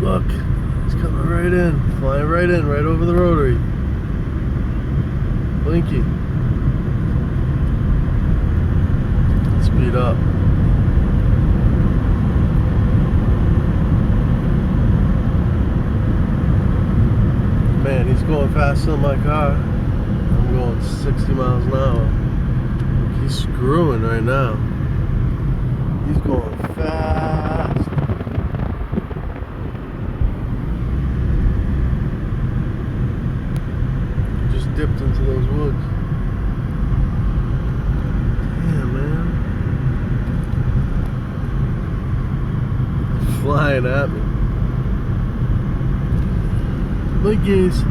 Look, he's coming right in, flying right in, right over the rotary. Blinky. Speed up. Man, he's going faster than my car. I'm going 60 miles an hour. He's screwing right now. He's going fast. Just dipped into those woods. Damn, man. He's flying at me. Blinkies.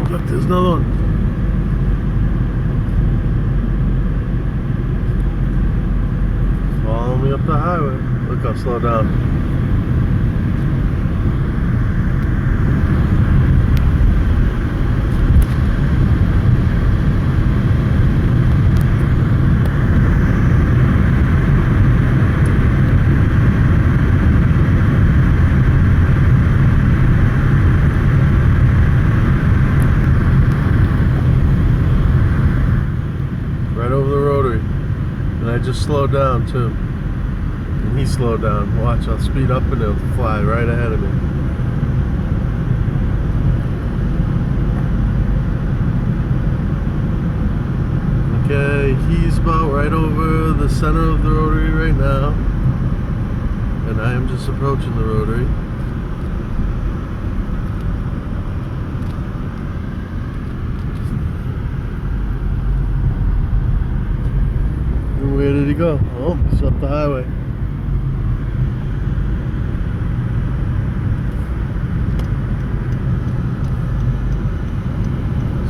Look, there's another one. Follow me up the highway. Look, I'll slow down. Right over the rotary. And I just slowed down too. And he slowed down. Watch, I'll speed up and he'll fly right ahead of me. Okay, he's about right over the center of the rotary right now. And I am just approaching the rotary. Where did he go? Oh, he's up the highway.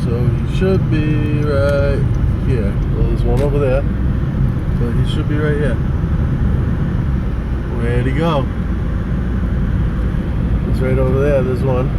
So he should be right here. Well, there's one over there, but he should be right here. Where'd he go? He's right over there. There's one.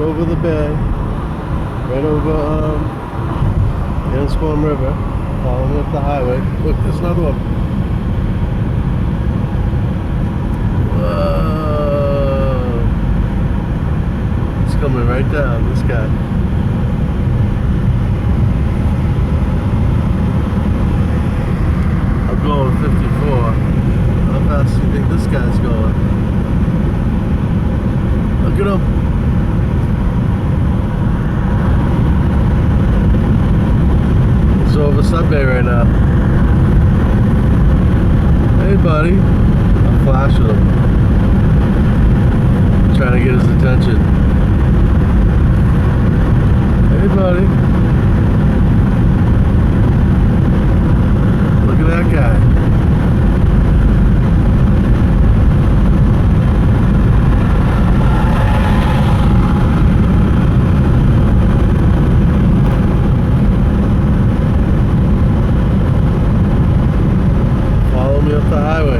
Over the bay, right over Anscombe River, following up the highway. Look, there's another one. Whoa! It's coming right down, this guy. I'm going 54. How fast do you think this guy's going? Look at him. Over Subway right now. Hey buddy. I'm flashing him. Trying to get his attention. Hey buddy. Look at that guy. Up the highway.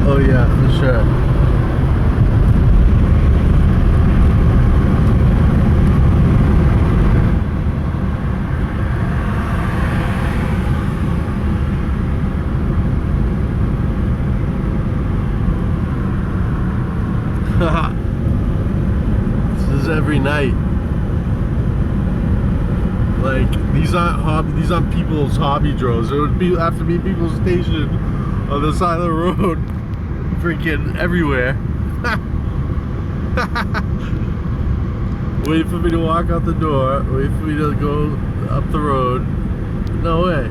Oh yeah, for sure. This is every night. Like these aren't people's hobby drones. It would have to be people stationed on the side of the road, freaking everywhere. Wait for me to walk out the door. Wait for me to go up the road. No way.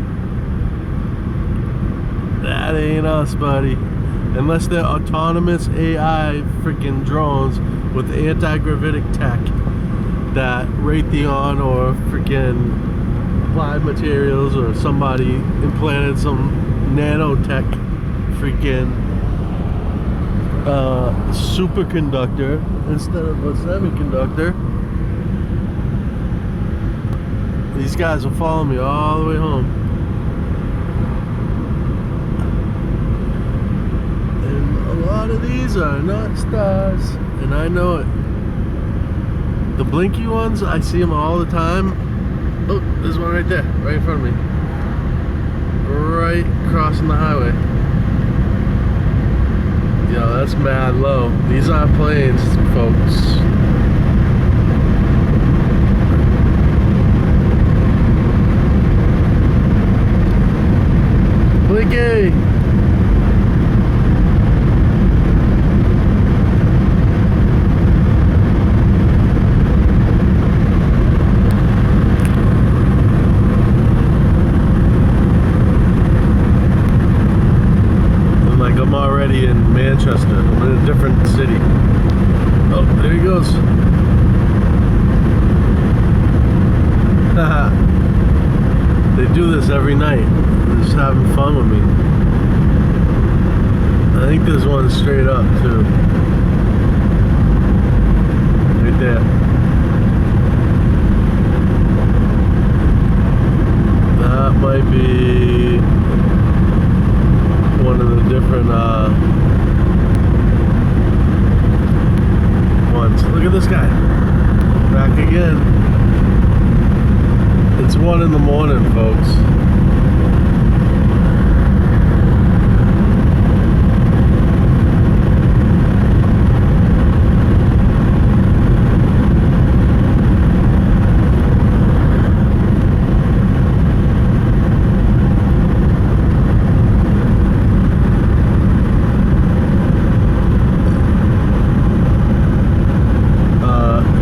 That ain't us, buddy. Unless they're autonomous AI freaking drones with anti-gravitic tech that Raytheon or freaking Applied Materials or somebody implanted some nanotech freaking superconductor instead of a semiconductor. These guys will follow me all the way home. And a lot of these are not stars, and I know it. The blinky ones, I see them all the time. Oh, there's one right there, right in front of me. Right crossing the highway. Yo, that's mad low. These aren't planes, folks. Blinky! I'm already in Manchester. I'm in a different city. Oh, there he goes. They do this every night. They're just having fun with me. I think there's one straight up too. Right there. That might be one of the different ones. Look at this guy. Back again. It's 1 in the morning, folks.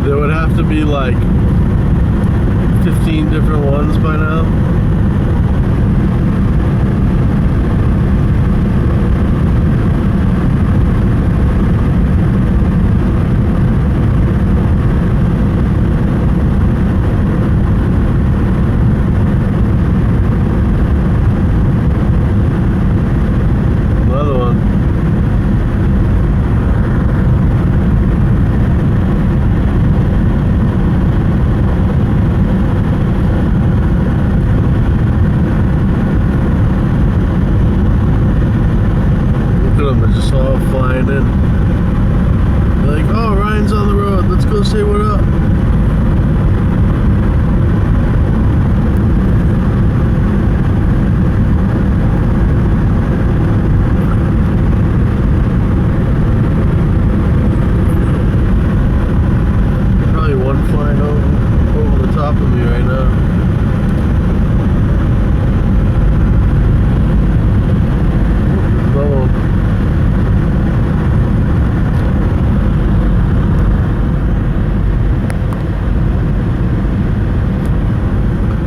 There would have to be like 15 different ones by now. Another one. They're just all flying in. They're like, oh, Ryan's on the road. Let's go say what up. Probably one flying over the top of me right now.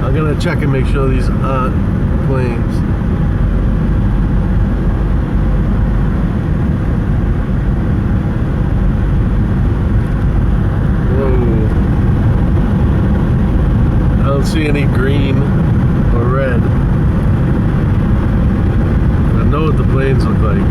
I'm gonna check and make sure these aren't planes. Whoa. I don't see any green or red. I know what the planes look like.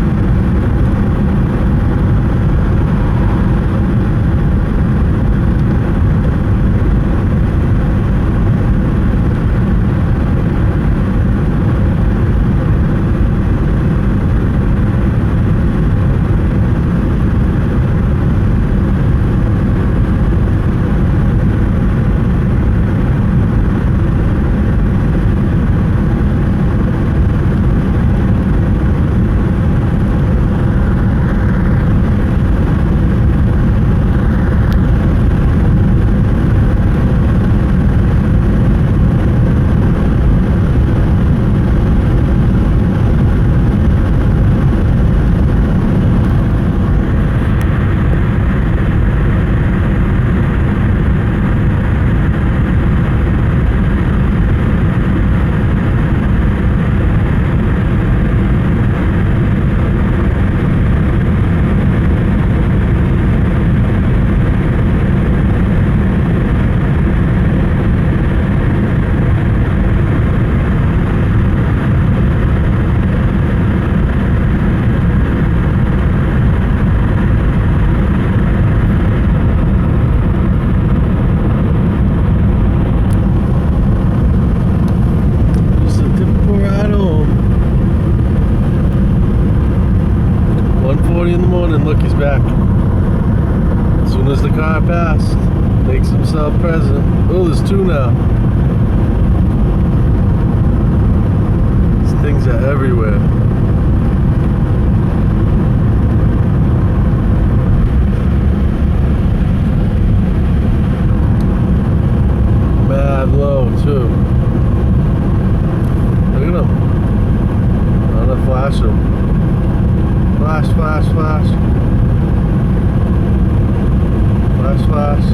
going, and look, he's back. As soon as the car passed, makes himself present. Oh, there's two now. These things are everywhere. Mad low too. Look at him. I'm gonna flash him. Flash, flash, flash. Flash, flash.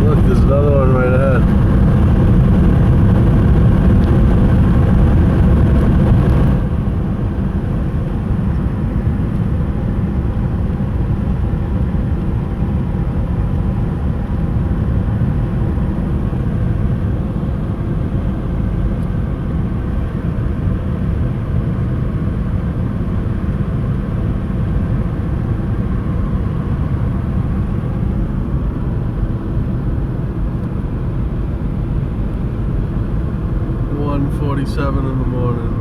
Look, there's another one right ahead. .47 in the morning.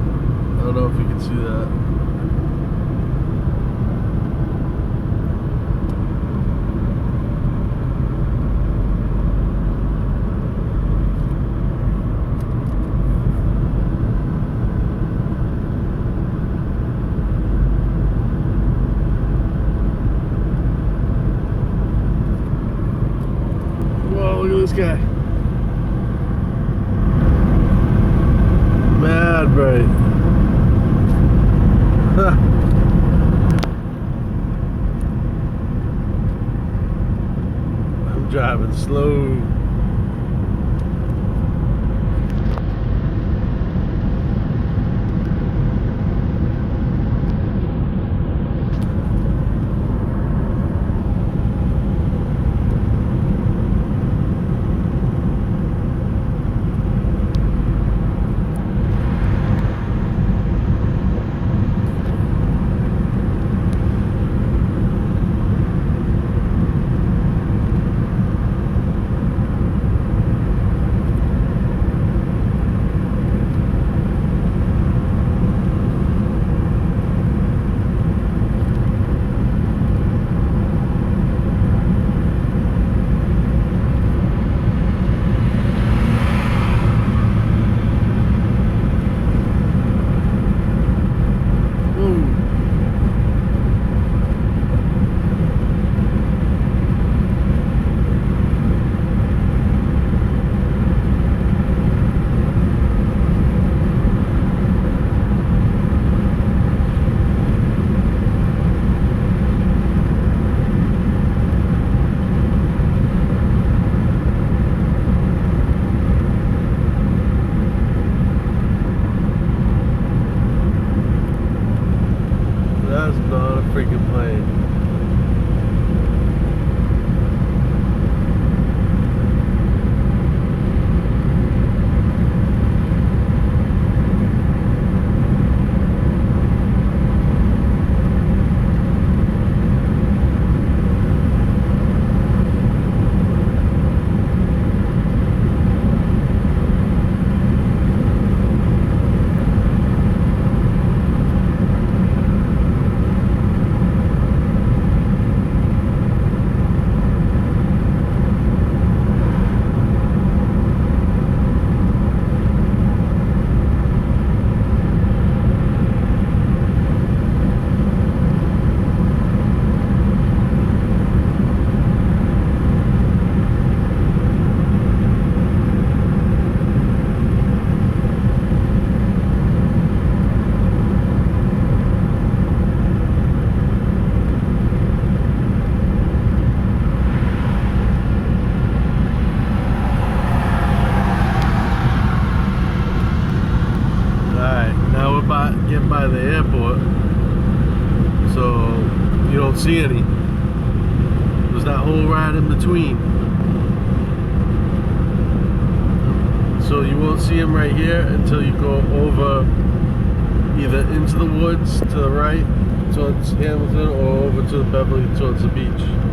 I don't know if you can see that. Whoa, look at this guy. Mad bright. I'm driving slow. That's not a freaking plane. Getting by the airport, so you don't see any. There's that whole ride in between, so you won't see them right here until you go over either into the woods to the right towards Hamilton or over to Beverly towards the beach.